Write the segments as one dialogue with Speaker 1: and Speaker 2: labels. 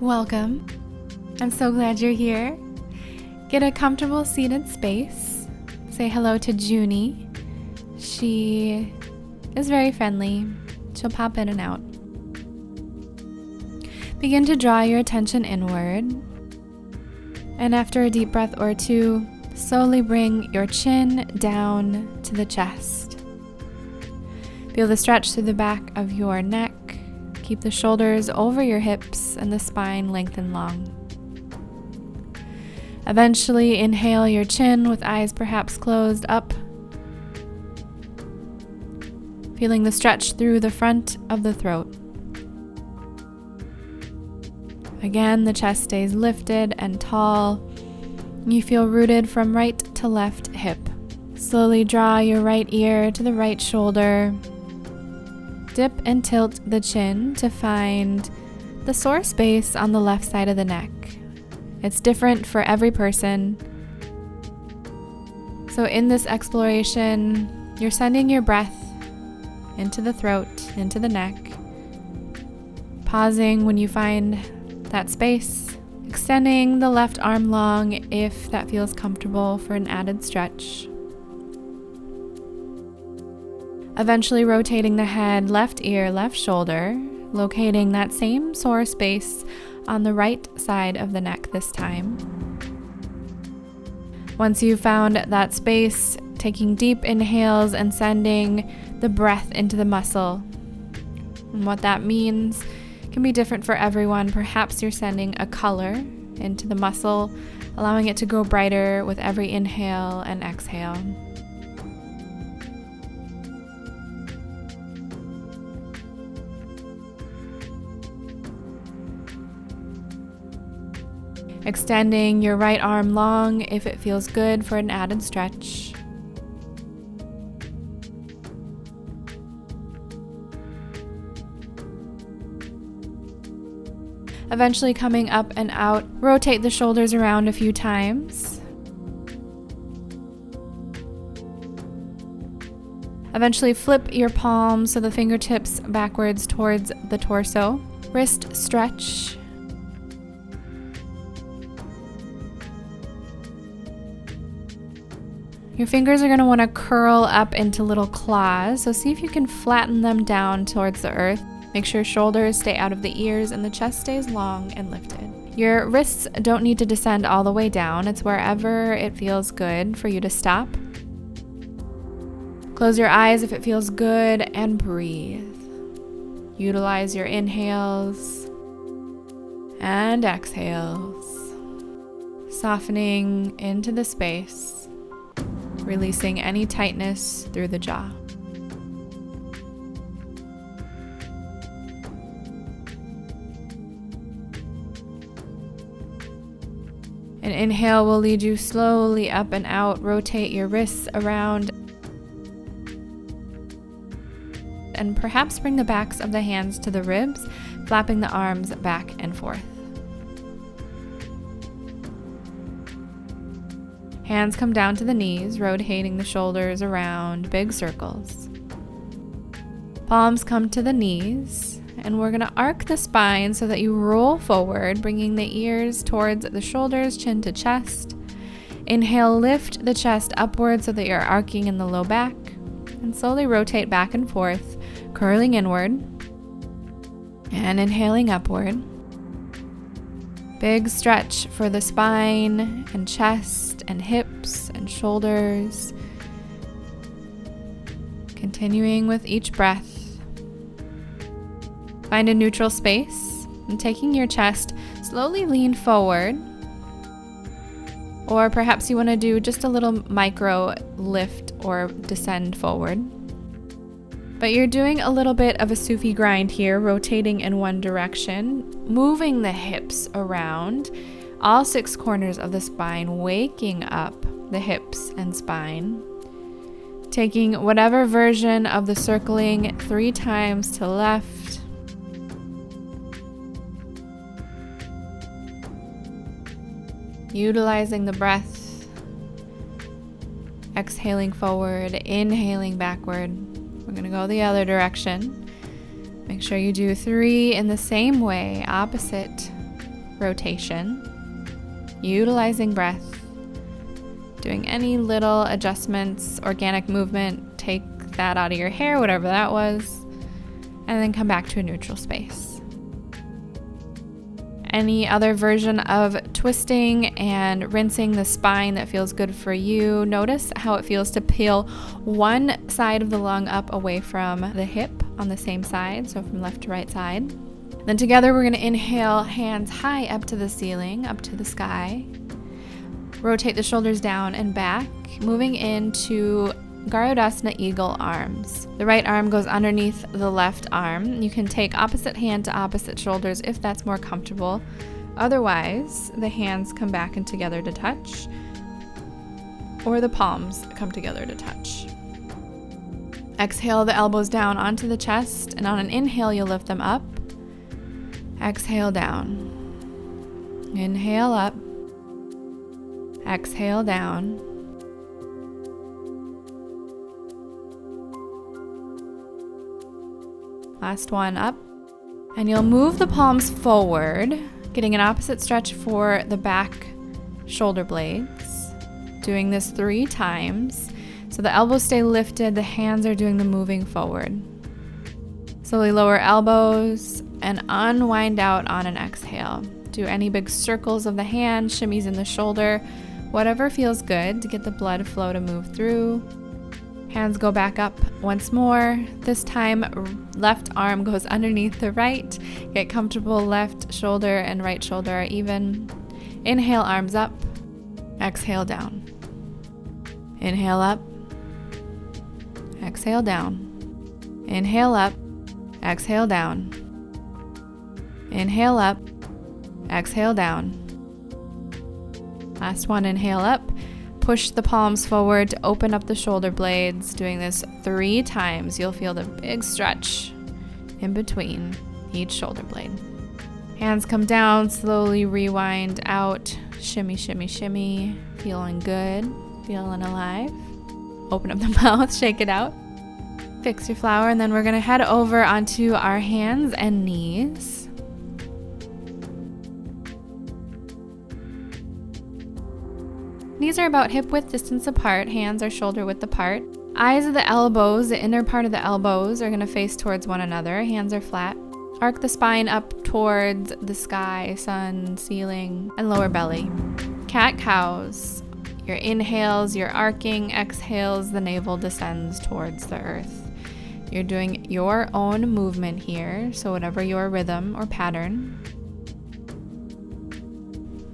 Speaker 1: Welcome. I'm so glad you're here. Get a comfortable seated space. Say hello to Junie. She is very friendly. She'll pop in and out. Begin to draw your attention inward. And after a deep breath or two, slowly bring your chin down to the chest. Feel the stretch through the back of your neck. Keep the shoulders over your hips and the spine lengthened long. Eventually inhale your chin with eyes perhaps closed up. Feeling the stretch through the front of the throat. Again, the chest stays lifted and tall. You feel rooted from right to left hip. Slowly draw your right ear to the right shoulder. Dip and tilt the chin to find the sore space on the left side of the neck. It's different for every person. So in this exploration, you're sending your breath into the throat, into the neck, pausing when you find that space, extending the left arm long if that feels comfortable for an added stretch. Eventually rotating the head, left ear, left shoulder, locating that same sore space on the right side of the neck this time. Once you've found that space, taking deep inhales and sending the breath into the muscle. And what that means can be different for everyone. Perhaps you're sending a color into the muscle, allowing it to grow brighter with every inhale and exhale. Extending your right arm long if it feels good for an added stretch. Eventually coming up and out, rotate the shoulders around a few times. Eventually flip your palms so the fingertips backwards towards the torso. Wrist stretch. Your fingers are going to want to curl up into little claws, so see if you can flatten them down towards the earth. Make sure shoulders stay out of the ears and the chest stays long and lifted. Your wrists don't need to descend all the way down. It's wherever it feels good for you to stop. Close your eyes if it feels good and breathe. Utilize your inhales and exhales. Softening into the space. Releasing any tightness through the jaw. An inhale will lead you slowly up and out. Rotate your wrists around. And perhaps bring the backs of the hands to the ribs, flapping the arms back and forth. Hands come down to the knees, rotating the shoulders around, big circles. Palms come to the knees, and we're going to arc the spine so that you roll forward, bringing the ears towards the shoulders, chin to chest. Inhale, lift the chest upward so that you're arcing in the low back, and slowly rotate back and forth, curling inward, and inhaling upward. Big stretch for the spine and chest and hips and shoulders. Continuing with each breath. Find a neutral space and taking your chest, slowly lean forward. Or perhaps you want to do just a little micro lift or descend forward. But you're doing a little bit of a Sufi grind here, rotating in one direction, moving the hips around, all 6 corners of the spine, waking up the hips and spine. Taking whatever version of the circling 3 times to left. Utilizing the breath. Exhaling forward, inhaling backward. We're going to go the other direction. Make sure you do 3 in the same way, opposite rotation, utilizing breath, doing any little adjustments, organic movement, take that out of your hair, whatever that was, and then come back to a neutral space. Any other version of twisting and rinsing the spine that feels good for you. Notice how it feels to peel one side of the lung up away from the hip on the same side, so from left to right side. Then together we're going to inhale, hands high up to the ceiling, up to the sky. Rotate the shoulders down and back, moving into Garudasana eagle arms. The right arm goes underneath the left arm. You can take opposite hand to opposite shoulders if that's more comfortable. Otherwise, the hands come back and together to touch, or the palms come together to touch. Exhale the elbows down onto the chest, and on an inhale, you'll lift them up. Exhale down. Inhale up. Exhale down. Last one up. And you'll move the palms forward, getting an opposite stretch for the back shoulder blades. Doing this 3 times. So the elbows stay lifted, the hands are doing the moving forward. Slowly lower elbows and unwind out on an exhale. Do any big circles of the hand, shimmies in the shoulder, whatever feels good to get the blood flow to move through. Hands go back up once more. This time, left arm goes underneath the right. Get comfortable, left shoulder and right shoulder are even. Inhale, arms up. Exhale, down. Inhale up. Exhale, down. Inhale up. Exhale, down. Inhale up. Exhale, down. Last one, inhale up. Push the palms forward to open up the shoulder blades. Doing this 3 times, you'll feel the big stretch in between each shoulder blade. Hands come down, slowly rewind out. Shimmy, shimmy, shimmy. Feeling good, feeling alive. Open up the mouth, shake it out. Fix your flower, and then we're gonna head over onto our hands and knees. Knees are about hip width distance apart, hands are shoulder width apart. Eyes of the elbows, the inner part of the elbows are going to face towards one another. Hands are flat. Arc the spine up towards the sky, sun, ceiling, and lower belly. Cat cows. Your inhales, you're arcing. Exhales, the navel descends towards the earth. You're doing your own movement here, so whatever your rhythm or pattern.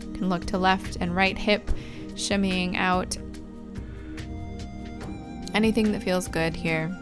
Speaker 1: You can look to left and right hip, shimmying out. Anything that feels good here.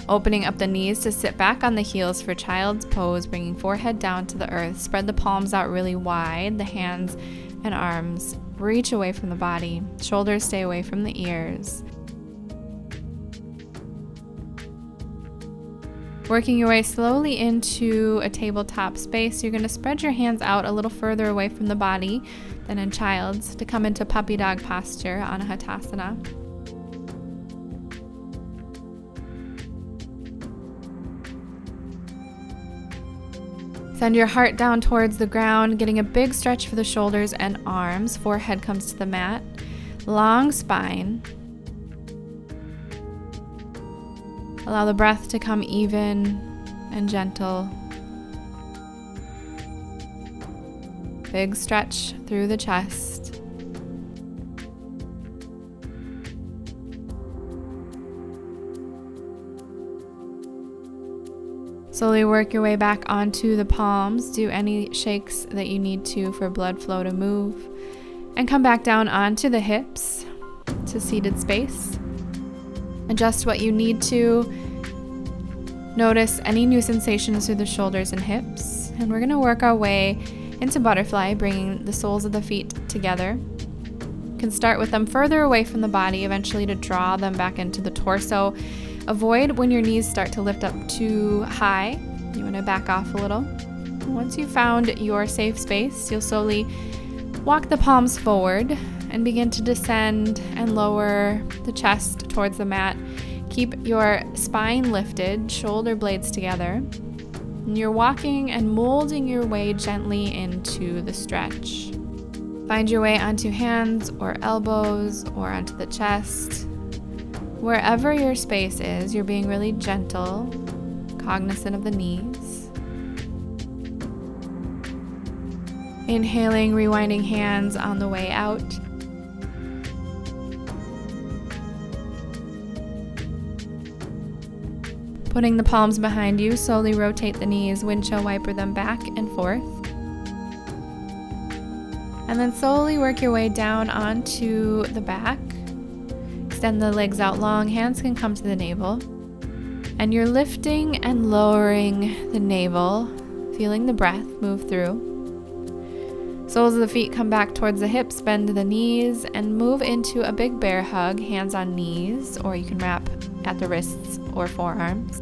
Speaker 1: Opening up the knees to sit back on the heels for child's pose, bringing forehead down to the earth. Spread the palms out really wide. The hands and arms reach away from the body. Shoulders stay away from the ears. Working your way slowly into a tabletop space, you're going to spread your hands out a little further away from the body than in child's to come into puppy dog posture, Anahatasana. Send your heart down towards the ground, getting a big stretch for the shoulders and arms. Forehead comes to the mat. Long spine. Allow the breath to come even and gentle. Big stretch through the chest. Slowly work your way back onto the palms. Do any shakes that you need to for blood flow to move. And come back down onto the hips to seated space. Adjust what you need to. Notice any new sensations through the shoulders and hips. And we're going to work our way into butterfly, bringing the soles of the feet together. You can start with them further away from the body, eventually to draw them back into the torso. Avoid when your knees start to lift up too high. You want to back off a little. Once you've found your safe space, you'll slowly walk the palms forward and begin to descend and lower the chest towards the mat. Keep your spine lifted, shoulder blades together. And you're walking and molding your way gently into the stretch. Find your way onto hands or elbows or onto the chest. Wherever your space is, you're being really gentle, cognizant of the knees. Inhaling, rewinding hands on the way out. Putting the palms behind you, slowly rotate the knees, windshield wiper them back and forth. And then slowly work your way down onto the back. Extend the legs out long, hands can come to the navel. And you're lifting and lowering the navel, feeling the breath move through. Soles of the feet come back towards the hips, bend the knees, and move into a big bear hug, hands on knees, or you can wrap at the wrists or forearms.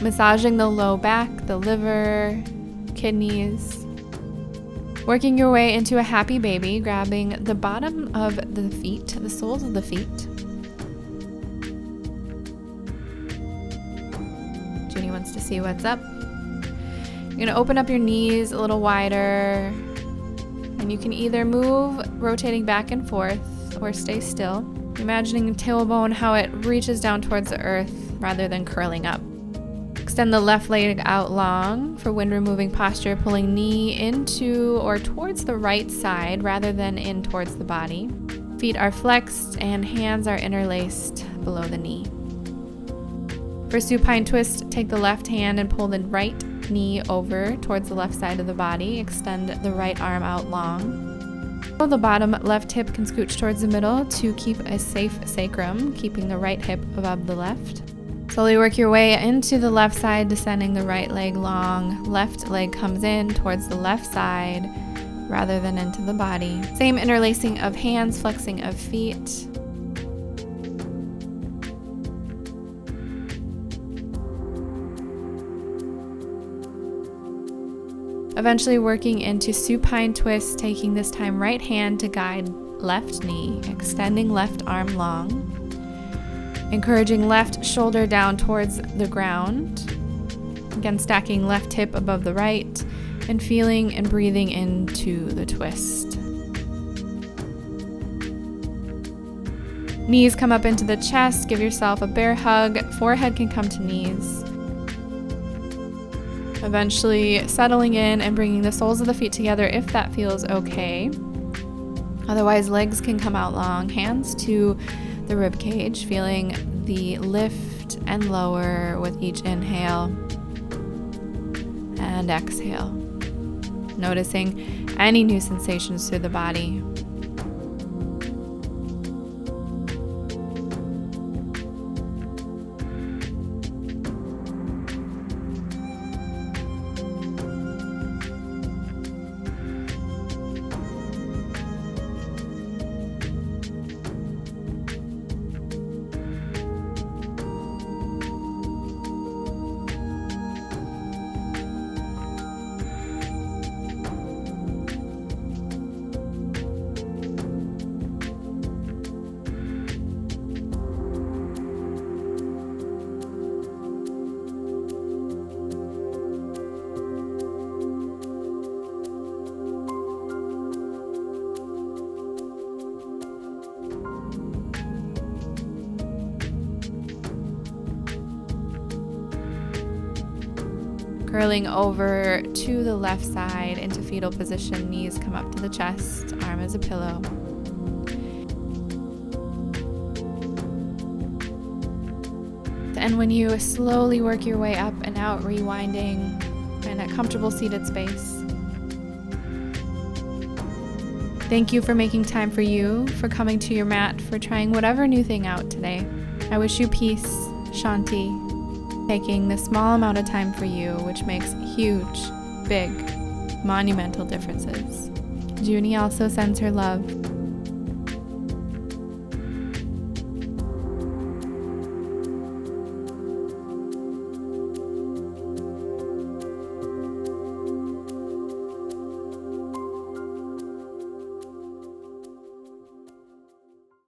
Speaker 1: Massaging the low back, the liver, kidneys. Working your way into a happy baby, grabbing the bottom of the feet, the soles of the feet. Junie wants to see what's up. You're going to open up your knees a little wider, and you can either move, rotating back and forth, or stay still. Imagining the tailbone, how it reaches down towards the earth rather than curling up. Extend the left leg out long for wind removing posture, pulling knee into or towards the right side rather than in towards the body. Feet are flexed and hands are interlaced below the knee. For supine twist, take the left hand and pull the right knee over towards the left side of the body. Extend the right arm out long. The bottom left hip can scooch towards the middle to keep a safe sacrum, keeping the right hip above the left. Slowly work your way into the left side, descending the right leg long. Left leg comes in towards the left side rather than into the body. Same interlacing of hands, flexing of feet. Eventually working into supine twist, taking this time right hand to guide left knee, extending left arm long. Encouraging left shoulder down towards the ground. Again, stacking left hip above the right and feeling and breathing into the twist. Knees come up into the chest. Give yourself a bear hug. Forehead can come to knees. Eventually settling in and bringing the soles of the feet together if that feels okay. Otherwise, legs can come out long. Hands to the rib cage, feeling the lift and lower with each inhale and exhale. Noticing any new sensations through the body. Curling over to the left side into fetal position, knees come up to the chest, arm as a pillow. And when you slowly work your way up and out, rewinding in a comfortable seated space. Thank you for making time for you, for coming to your mat, for trying whatever new thing out today. I wish you peace, Shanti, taking this small amount of time for you, which makes huge, big, monumental differences. Junie also sends her love.